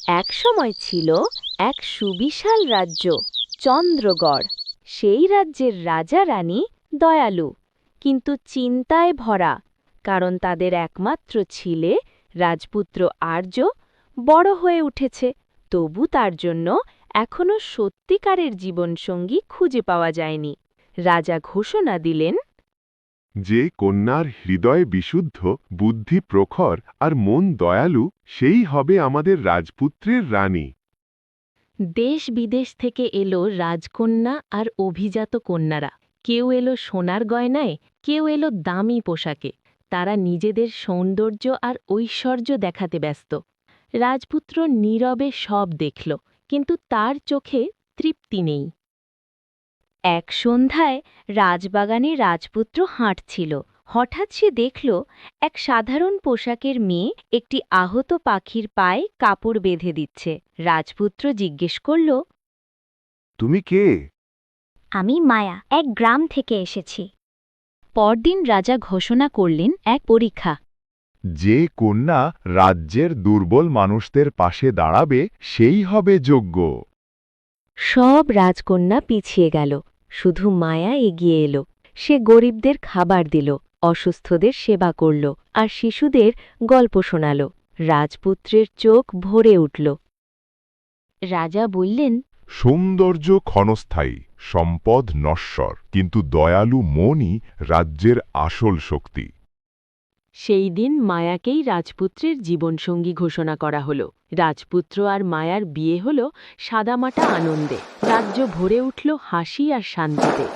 একসময় ছিল এক সুবিশাল রাজ্য, চন্দ্রগড়। সেই রাজ্যের রাজা রানী দয়ালু, কিন্তু চিন্তায় ভরা, কারণ তাদের একমাত্র ছেলে রাজপুত্র আর্য বড় হয়ে উঠেছে। তবু তার জন্য এখনো সত্যিকারের জীবনসঙ্গী খুঁজে পাওয়া যায়নি। রাজা ঘোষণা দিলেন, যে কন্যার হৃদয় বিশুদ্ধ, বুদ্ধি প্রখর আর মন দয়ালু, সেই হবে আমাদের রাজপুত্রের রানী। দেশ বিদেশ থেকে এলো রাজকন্যা আর অভিজাত কন্যারা। কেউ এলো সোনার গয়নায়, কেউ এলো দামি পোশাকে। তারা নিজেদের সৌন্দর্য আর ঐশ্বর্য দেখাতে ব্যস্ত। রাজপুত্র নীরবে সব দেখল, কিন্তু তার চোখে তৃপ্তি নেই। এক সন্ধ্যায় রাজবাগানে রাজপুত্র হাঁটছিল। হঠাৎ সে দেখল এক সাধারণ পোশাকের মেয়ে একটি আহত পাখির পায়ে কাপড় বেঁধে দিচ্ছে। রাজপুত্র জিজ্ঞেস করল, তুমি কে? আমি মায়া, এক গ্রাম থেকে এসেছি। পরদিন রাজা ঘোষণা করলেন এক পরীক্ষা। যে কন্যা রাজ্যের দুর্বল মানুষদের পাশে দাঁড়াবে, সেই হবে যোগ্য। সব রাজকন্যা পিছিয়ে গেল, শুধু মায়া এগিয়ে এলো। সে গরিবদের খাবার দিল, অসুস্থদের সেবা করল, আর শিশুদের গল্প শোনাল। রাজপুত্রের চোখ ভরে উঠল। রাজা বললেন, সৌন্দর্য ক্ষণস্থায়ী, সম্পদ নশ্বর, কিন্তু দয়ালু মনই রাজ্যের আসল শক্তি। সেই দিন মায়াকেই রাজপুত্রের জীবনসঙ্গী ঘোষণা করা হল। রাজপুত্র আর মায়ার বিয়ে হল সাদামাটা আনন্দে। রাজ্য ভরে উঠল হাসি আর শান্তিতে।